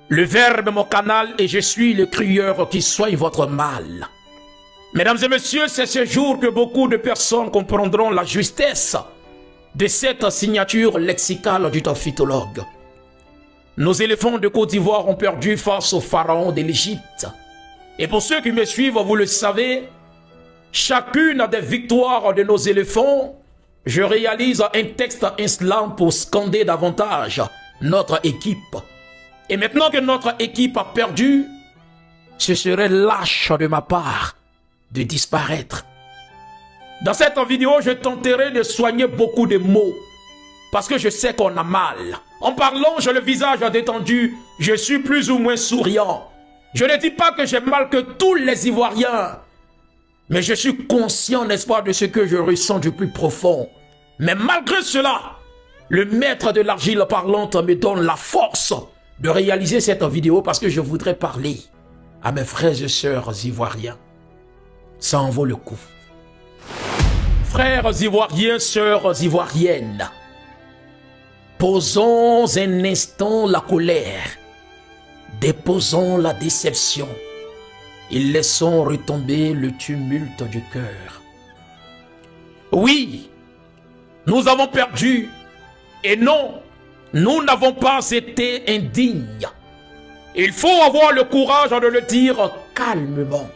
Le Verbe est mon canal et je suis le crieur qui soigne votre mal. Mesdames et messieurs, c'est ce jour que beaucoup de personnes comprendront la justesse de cette signature lexicale du phytologue. Nos éléphants de Côte d'Ivoire ont perdu face au pharaon de l'Égypte. Et pour ceux qui me suivent, vous le savez, chacune des victoires de nos éléphants, je réalise un texte islam pour scander davantage notre équipe. Et maintenant que notre équipe a perdu, ce serait lâche de ma part de disparaître. Dans cette vidéo, je tenterai de soigner beaucoup de mots, parce que je sais qu'on a mal. En parlant, j'ai le visage détendu, je suis plus ou moins souriant. Je ne dis pas que j'ai mal que tous les Ivoiriens, mais je suis conscient, n'est-ce pas, de ce que je ressens du plus profond. Mais malgré cela, le maître de l'argile parlante me donne la force de réaliser cette vidéo parce que je voudrais parler à mes frères et sœurs ivoiriens. Ça en vaut le coup. Frères ivoiriens, sœurs ivoiriennes, posons un instant la colère, déposons la déception et laissons retomber le tumulte du cœur. Oui, nous avons perdu et non, nous n'avons pas été indignes. Il faut avoir le courage de le dire calmement,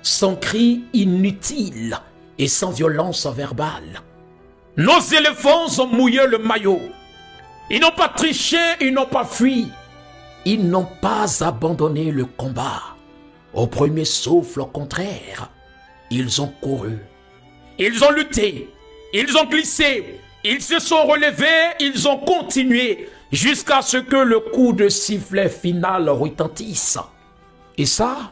sans cri inutile et sans violence verbale. Nos éléphants ont mouillé le maillot. Ils n'ont pas triché, ils n'ont pas fui. Ils n'ont pas abandonné le combat. Au premier souffle, au contraire, ils ont couru. Ils ont lutté, ils ont glissé, ils se sont relevés, ils ont continué jusqu'à ce que le coup de sifflet final retentisse. Et ça,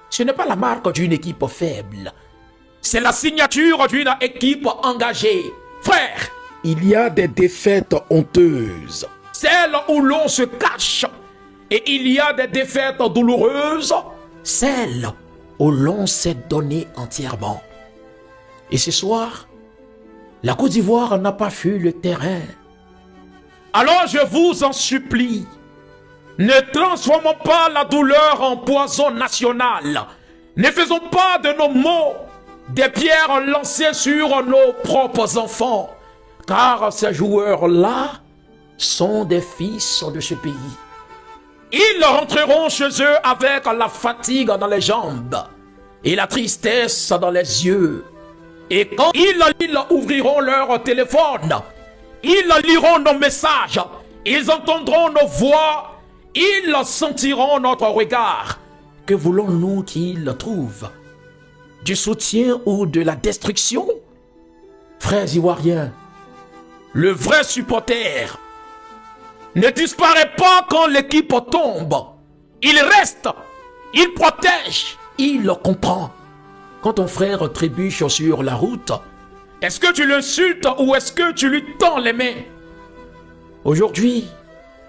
ce n'est pas la marque d'une équipe faible. C'est la signature d'une équipe engagée. Frère, il y a des défaites honteuses, celles où l'on se cache. Et il y a des défaites douloureuses, celles où l'on s'est donné entièrement. Et ce soir, la Côte d'Ivoire n'a pas fui le terrain. Alors je vous en supplie, ne transformons pas la douleur en poison national. Ne faisons pas de nos mots des pierres lancées sur nos propres enfants. Car ces joueurs-là sont des fils de ce pays. Ils rentreront chez eux avec la fatigue dans les jambes et la tristesse dans les yeux. Et quand ils ouvriront leur téléphone, ils liront nos messages, ils entendront nos voix, ils sentiront notre regard. Que voulons-nous qu'ils trouvent? Du soutien ou de la destruction? Frères ivoiriens, le vrai supporter ne disparaît pas quand l'équipe tombe. Il reste, il protège, il comprend. Quand ton frère trébuche sur la route, est-ce que tu l'insultes ou est-ce que tu lui tends les mains? Aujourd'hui,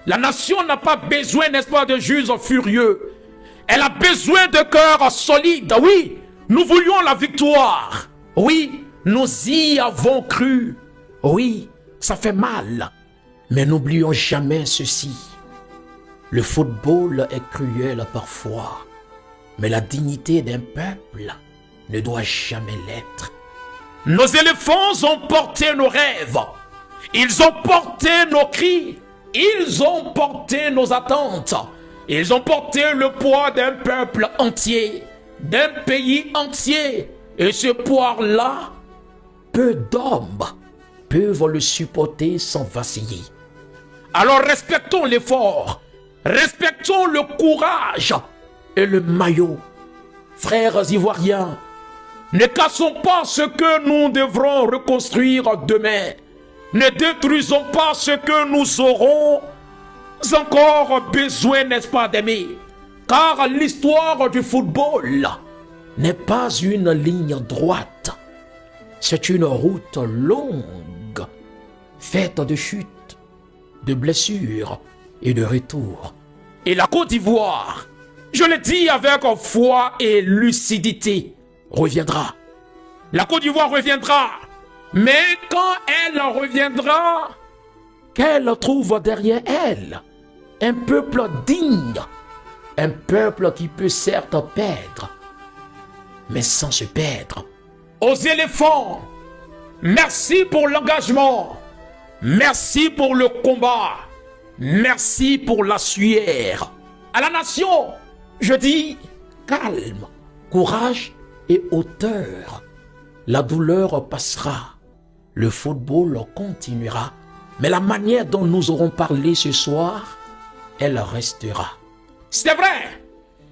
la nation n'a pas besoin, n'est-ce pas, de juges furieux. Elle a besoin de cœurs solides. Oui, nous voulions la victoire. Oui, nous y avons cru. Oui, ça fait mal. Mais n'oublions jamais ceci. Le football est cruel parfois, mais la dignité d'un peuple ne doit jamais l'être. Nos éléphants ont porté nos rêves. Ils ont porté nos cris. Ils ont porté nos attentes. Ils ont porté le poids d'un peuple entier, d'un pays entier. Et ce poids-là, peu d'hommes peuvent le supporter sans vaciller. Alors respectons l'effort, respectons le courage et le maillot. Frères ivoiriens, ne cassons pas ce que nous devrons reconstruire demain. Ne détruisons pas ce que nous aurons encore besoin, n'est-ce pas, d'aimer. Car l'histoire du football n'est pas une ligne droite. C'est une route longue, faite de chutes, de blessures et de retours. Et la Côte d'Ivoire, je le dis avec foi et lucidité, reviendra. La Côte d'Ivoire reviendra. Mais quand elle reviendra, qu'elle trouve derrière elle un peuple digne, un peuple qui peut certes perdre, mais sans se perdre. Aux éléphants, merci pour l'engagement, merci pour le combat, merci pour la sueur. À la nation, je dis calme, courage et hauteur. La douleur passera, le football continuera, mais la manière dont nous aurons parlé ce soir, elle restera. C'est vrai,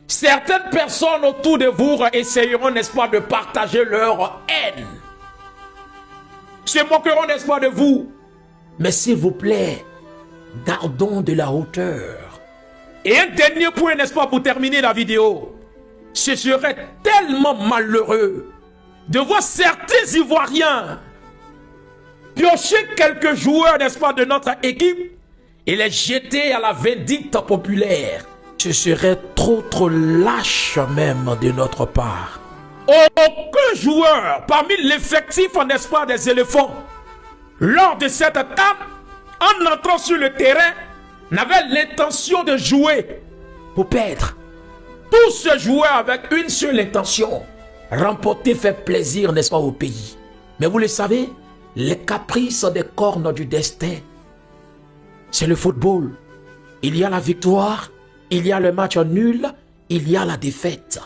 certaines personnes autour de vous essayeront, n'est-ce pas, de partager leur haine. Se moqueront, n'est-ce pas, de vous. Mais s'il vous plaît, gardons de la hauteur. Et un dernier point, n'est-ce pas, pour terminer la vidéo. Ce serait tellement malheureux de voir certains Ivoiriens piocher quelques joueurs, n'est-ce pas, de notre équipe et les jeter à la vindicte populaire. Ce serait trop lâche même de notre part. Aucun joueur parmi l'effectif, n'est-ce pas, des éléphants, lors de cette CAN, en entrant sur le terrain, n'avait l'intention de jouer pour perdre. Tous se jouaient avec une seule intention, remporter, faire plaisir, n'est-ce pas, au pays. Mais vous le savez, les caprices des cornes du destin, c'est le football. Il y a la victoire, il y a le match nul, il y a la défaite.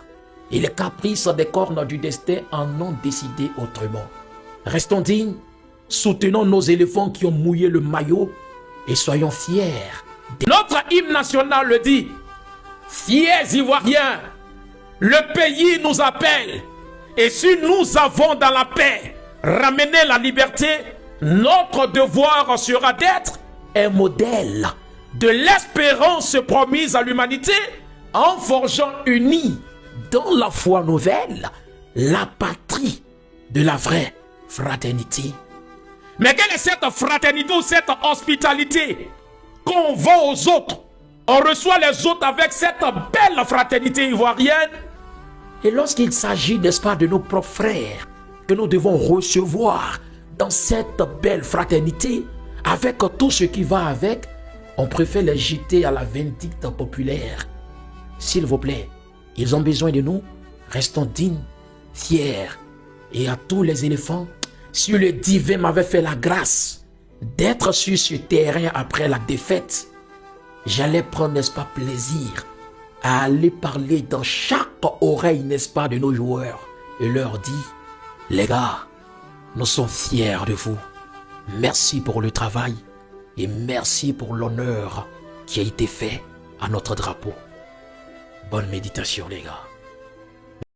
Et les caprices des cornes du destin en ont décidé autrement. Restons dignes, soutenons nos éléphants qui ont mouillé le maillot et soyons fiers. Notre hymne national le dit. Fiers Ivoiriens, le pays nous appelle. Et si nous avons dans la paix ramené la liberté, notre devoir sera d'être un modèle de l'espérance promise à l'humanité en forgeant unis dans la foi nouvelle la patrie de la vraie fraternité. Mais quelle est cette fraternité ou cette hospitalité qu'on vend aux autres? On reçoit les autres avec cette belle fraternité ivoirienne. Et lorsqu'il s'agit, n'est-ce pas, de nos propres frères que nous devons recevoir dans cette belle fraternité, avec tout ce qui va avec, on préfère les jeter à la vindicte populaire. S'il vous plaît, ils ont besoin de nous. Restons dignes, fiers. Et à tous les éléphants, si le divin m'avait fait la grâce d'être sur ce terrain après la défaite, j'allais prendre, n'est-ce pas, plaisir à aller parler dans chaque oreille, n'est-ce pas, de nos joueurs et leur dire, les gars, nous sommes fiers de vous. Merci pour le travail et merci pour l'honneur qui a été fait à notre drapeau. Bonne méditation, les gars.